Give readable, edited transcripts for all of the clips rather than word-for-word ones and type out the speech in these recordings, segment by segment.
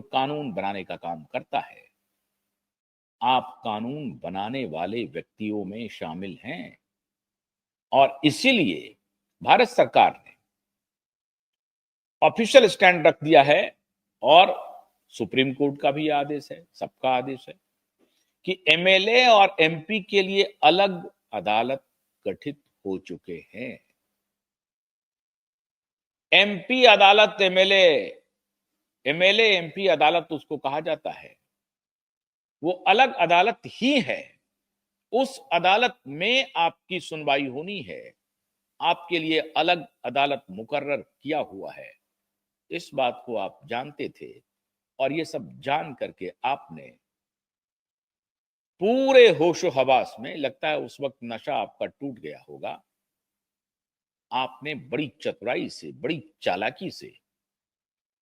कानून बनाने का काम करता है, आप कानून बनाने वाले व्यक्तियों में शामिल हैं और इसीलिए भारत सरकार ने ऑफिशियल स्टैंड रख दिया है और सुप्रीम कोर्ट का भी आदेश है, सबका आदेश है कि एमएलए और एमपी के लिए अलग अदालत गठित हो चुके हैं। एमपी अदालत एमएलए, एमएलए एमपी अदालत उसको कहा जाता है, वो अलग अदालत ही है। उस अदालत में आपकी सुनवाई होनी है, आपके लिए अलग अदालत मुकर्रर किया हुआ है। इस बात को आप जानते थे और ये सब जान करके आपने पूरे होशो हवास में, लगता है उस वक्त नशा आपका टूट गया होगा, आपने बड़ी चतुराई से, बड़ी चालाकी से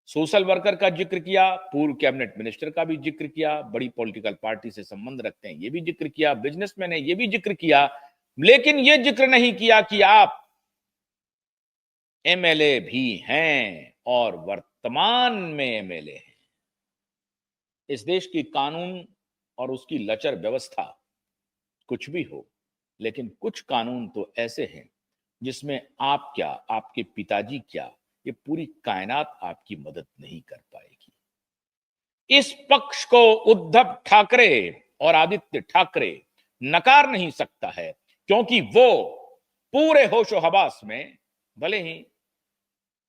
सोशल वर्कर का जिक्र किया, पूर्व कैबिनेट मिनिस्टर का भी जिक्र किया, बड़ी पॉलिटिकल पार्टी से संबंध रखते हैं ये भी जिक्र किया, बिजनेसमैन है ये भी जिक्र किया, लेकिन ये जिक्र नहीं किया कि आप एमएलए भी हैं और वर्तमान में एमएलए हैं। इस देश की कानून और उसकी लचर व्यवस्था कुछ भी हो, लेकिन कुछ कानून तो ऐसे हैं जिसमें आप क्या, आपके पिताजी क्या, ये पूरी कायनात आपकी मदद नहीं कर पाएगी। इस पक्ष को उद्धव ठाकरे और आदित्य ठाकरे नकार नहीं सकता है, क्योंकि वो पूरे होशो हवास में, भले ही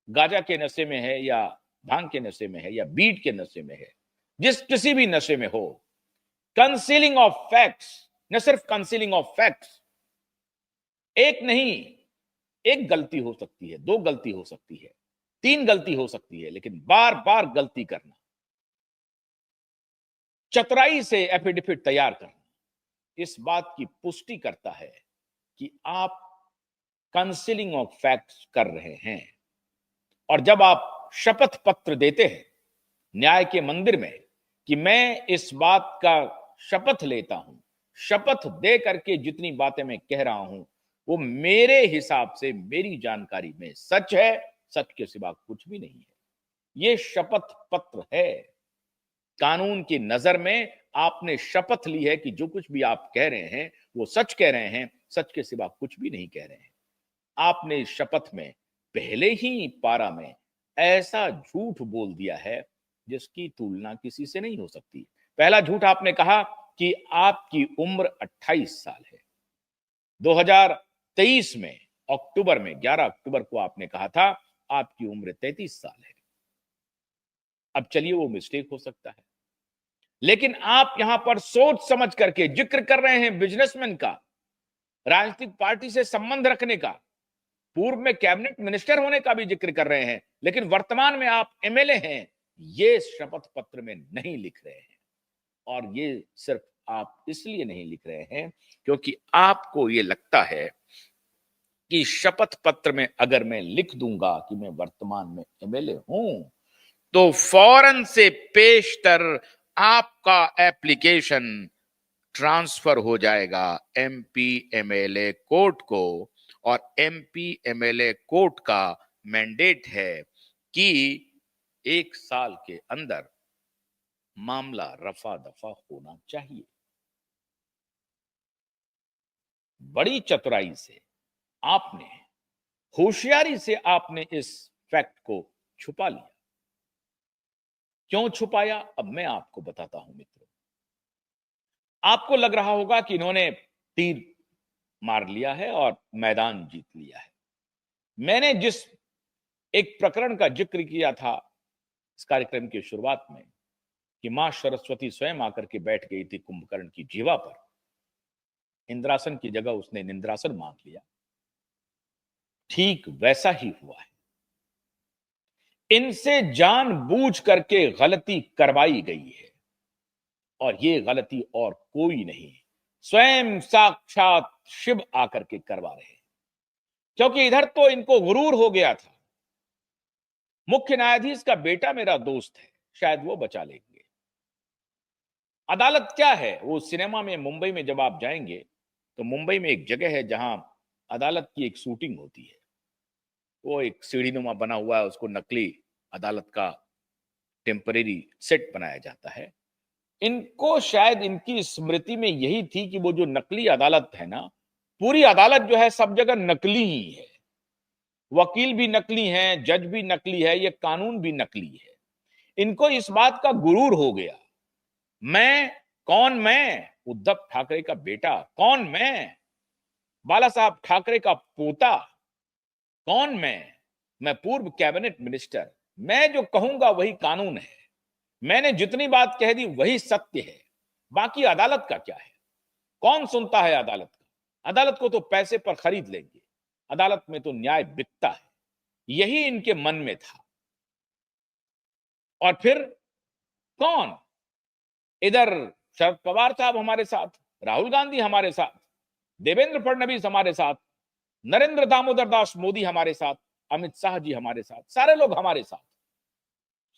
गांजा के नशे में है या भांग के नशे में है या बीट के नशे में है, जिस किसी भी नशे में हो, कंसीलिंग ऑफ फैक्ट्स, न सिर्फ कंसीलिंग ऑफ फैक्ट्स, एक नहीं, एक गलती हो सकती है, दो गलती हो सकती है, तीन गलती हो सकती है, लेकिन बार बार गलती करना, चतुराई से एफिडेविट तैयार करना, इस बात की पुष्टि करता है कि आप कंसीलिंग ऑफ फैक्ट्स कर रहे हैं। और जब आप शपथ पत्र देते हैं न्याय के मंदिर में कि मैं इस बात का शपथ लेता हूं, शपथ दे करके जितनी बातें मैं कह रहा हूं वो मेरे हिसाब से, मेरी जानकारी में सच है, सच के सिवा कुछ भी नहीं है, ये शपथ पत्र है। कानून की नजर में आपने शपथ ली है कि जो कुछ भी आप कह रहे हैं वो सच कह रहे हैं, सच के सिवा कुछ भी नहीं कह रहे हैं। आपने इस शपथ में पहले ही पारा में ऐसा झूठ बोल दिया है जिसकी तुलना किसी से नहीं हो सकती। पहला झूठ आपने कहा कि आपकी उम्र 28 साल है। 2023 में अक्टूबर में, 11 अक्टूबर को आपने कहा था आपकी उम्र 33 साल है। अब चलिए वो मिस्टेक हो सकता है, लेकिन आप यहां पर सोच समझ करके जिक्र कर रहे हैं बिजनेसमैन का, राजनीतिक पार्टी से संबंध रखने का, पूर्व में कैबिनेट मिनिस्टर होने का भी जिक्र कर रहे हैं, लेकिन वर्तमान में आप एमएलए हैं, ये शपथ पत्र में नहीं लिख रहे हैं। और ये सिर्फ आप इसलिए नहीं लिख रहे हैं क्योंकि आपको ये लगता है कि शपथ पत्र में अगर मैं लिख दूंगा कि मैं वर्तमान में एमएलए हूं तो फौरन से पेशतर आपका एप्लीकेशन ट्रांसफर हो जाएगा एमपी एमएलए कोर्ट को, और एमपी एमएलए कोर्ट का मैंडेट है कि 1 साल के अंदर मामला रफा दफा होना चाहिए। बड़ी चतुराई से आपने, होशियारी से आपने इस फैक्ट को छुपा लिया। क्यों छुपाया, अब मैं आपको बताता हूं मित्रों। आपको लग रहा होगा कि इन्होंने तीर मार लिया है और मैदान जीत लिया है। मैंने जिस एक प्रकरण का जिक्र किया था इस कार्यक्रम की शुरुआत में कि मां सरस्वती स्वयं आकर के बैठ गई थी कुंभकर्ण की जीवा पर, इंद्रासन की जगह उसने निंद्रासन मांग लिया, ठीक वैसा ही हुआ है। इनसे जानबूझ करके गलती करवाई गई है और ये गलती और कोई नहीं, स्वयं साक्षात शिव आकर के करवा रहे हैं। क्योंकि इधर तो इनको गुरूर हो गया था, मुख्य न्यायाधीश का बेटा मेरा दोस्त है, शायद वो बचा लेंगे। अदालत क्या है, वो सिनेमा में मुंबई में जब आप जाएंगे तो मुंबई में एक जगह है जहां अदालत की एक शूटिंग होती है, वो एक सीढ़ीनुमा बना हुआ है, उसको नकली अदालत का टेम्परेरी सेट बनाया जाता है। इनको शायद इनकी स्मृति में यही थी कि वो जो नकली अदालत है ना, पूरी अदालत जो है सब जगह नकली ही है, वकील भी नकली हैं, जज भी नकली है, ये कानून भी नकली है। इनको इस बात का गुरूर हो गया, मैं उद्धव ठाकरे का बेटा, बाला साहब ठाकरे का पोता, मैं पूर्व कैबिनेट मिनिस्टर, मैं जो कहूंगा वही कानून है, मैंने जितनी बात कह दी वही सत्य है, बाकी अदालत का क्या है? कौन सुनता है अदालत का? अदालत को तो पैसे पर खरीद लेंगे, अदालत में तो न्याय बिकता है, यही इनके मन में था। और फिर कौन? इधर शरद पवार साहब हमारे साथ, राहुल गांधी हमारे साथ, देवेंद्र फडणवीस हमारे साथ, नरेंद्र दामोदर दास मोदी हमारे साथ, अमित शाह जी हमारे साथ, सारे लोग हमारे साथ,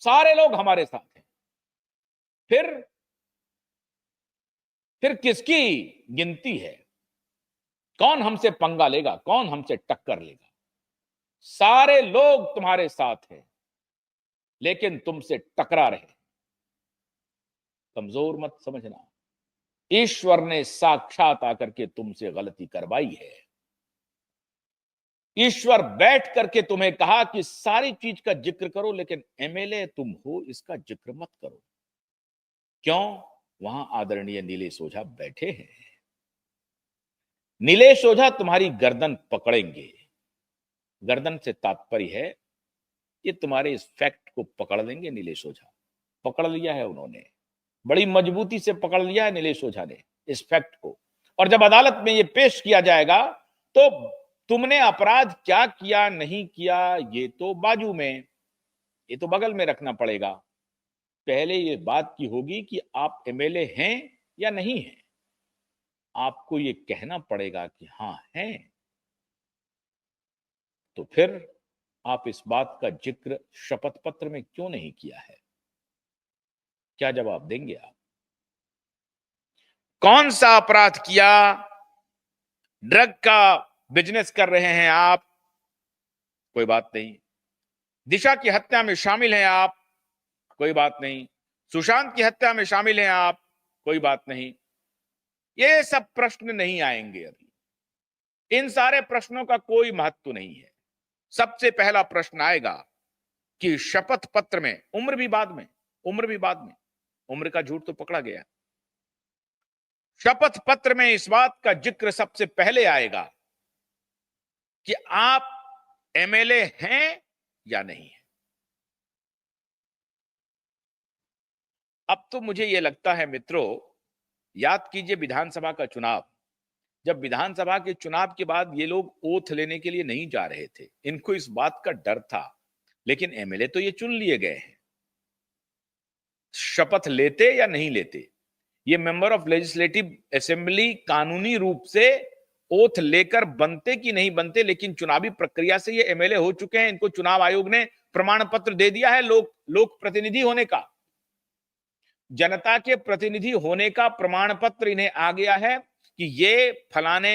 सारे लोग हमारे साथ हैं। फिर किसकी गिनती है? कौन हमसे पंगा लेगा? कौन हमसे टक्कर लेगा? सारे लोग तुम्हारे साथ हैं, लेकिन तुमसे टकरा रहे। कमजोर मत समझना, ईश्वर ने साक्षात आकर के तुमसे गलती करवाई है। ईश्वर बैठ करके तुम्हें कहा कि सारी चीज का जिक्र करो, लेकिन एमएलए तुम हो इसका जिक्र मत करो। क्यों? वहां आदरणीय नीलेश ओझा बैठे हैं। नीलेश ओझा तुम्हारी गर्दन पकड़ेंगे। गर्दन से तात्पर्य है ये तुम्हारे इस फैक्ट को पकड़ लेंगे। नीलेश ओझा पकड़ लिया है, उन्होंने बड़ी मजबूती से पकड़ लिया है नीलेश ओझा ने इस फैक्ट को। और जब अदालत में ये पेश किया जाएगा तो तुमने अपराध क्या किया नहीं किया ये तो बाजू में, ये तो बगल में रखना पड़ेगा। पहले ये बात की होगी कि आप एमएलए हैं या नहीं हैं। आपको ये कहना पड़ेगा कि हां हैं, तो फिर आप इस बात का जिक्र शपथ पत्र में क्यों नहीं किया है? क्या जवाब देंगे आप? कौन सा अपराध किया? ड्रग का बिजनेस कर रहे हैं आप, कोई बात नहीं। दिशा की हत्या में शामिल हैं आप, कोई बात नहीं। सुशांत की हत्या में शामिल हैं आप, कोई बात नहीं। ये सब प्रश्न नहीं आएंगे अभी। इन सारे प्रश्नों का कोई महत्व नहीं है। सबसे पहला प्रश्न आएगा कि शपथ पत्र में, उम्र भी बाद में, उम्र का झूठ तो पकड़ा गया। शपथ पत्र में इस बात का जिक्र सबसे पहले आएगा कि आप एमएलए हैं या नहीं है। अब तो मुझे यह लगता है मित्रों, याद कीजिए विधानसभा का चुनाव। जब विधानसभा के चुनाव के बाद ये लोग ओथ लेने के लिए नहीं जा रहे थे, इनको इस बात का डर था, लेकिन एमएलए तो ये चुन लिए गए हैं। शपथ लेते या नहीं लेते, ये मेंबर ऑफ लेजिस्लेटिव असेंबली कानूनी रूप से ओथ लेकर बनते कि नहीं बनते, लेकिन चुनावी प्रक्रिया से ये एमएलए हो चुके हैं। इनको चुनाव आयोग ने प्रमाण पत्र दे दिया है लोक प्रतिनिधि होने का, जनता के प्रतिनिधि होने का प्रमाण पत्र इन्हें आ गया है कि ये फलाने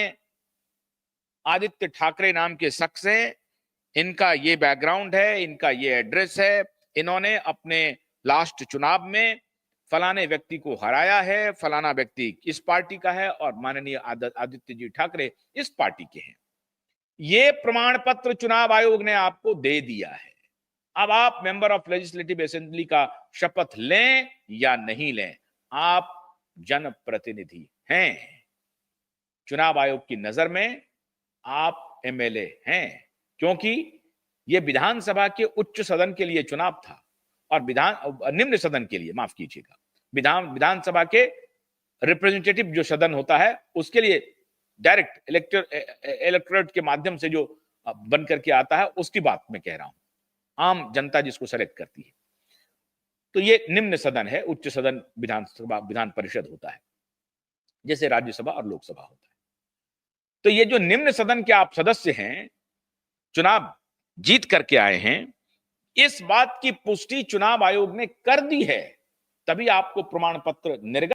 आदित्य ठाकरे नाम के शख्स हैं, इनका ये बैकग्राउंड है, इनका ये एड्रेस है, इन्होंने अपने लास्ट चुनाव में फलाने व्यक्ति को हराया है, फलाना व्यक्ति इस पार्टी का है और माननीय आदित्य जी ठाकरे इस पार्टी के हैं। ये प्रमाण पत्र चुनाव आयोग ने आपको दे दिया है। अब आप मेंबर ऑफ लेजिस्लेटिव असेंबली का शपथ लें या नहीं लें, आप जनप्रतिनिधि हैं। चुनाव आयोग की नजर में आप एमएलए हैं, क्योंकि यह विधानसभा के उच्च सदन के लिए चुनाव था और निम्न सदन के लिए, माफ कीजिएगा, विधानसभा के रिप्रेजेंटेटिव जो सदन होता है उसके लिए डायरेक्ट इलेक्टोरेट के माध्यम से जो बन करके आता है, उसकी बात मैं कह रहा हूं, आम जनता जिसको सेलेक्ट करती है। तो ये निम्न सदन है, उच्च सदन विधान परिषद होता है, जैसे राज्यसभा और लोकसभा होता है। तो ये जो निम्न सदन के आप सदस्य हैं, चुनाव जीत करके आए हैं, इस बात की पुष्टि चुनाव आयोग ने कर दी है, तभी आपको प्रमाण पत्र निर्गत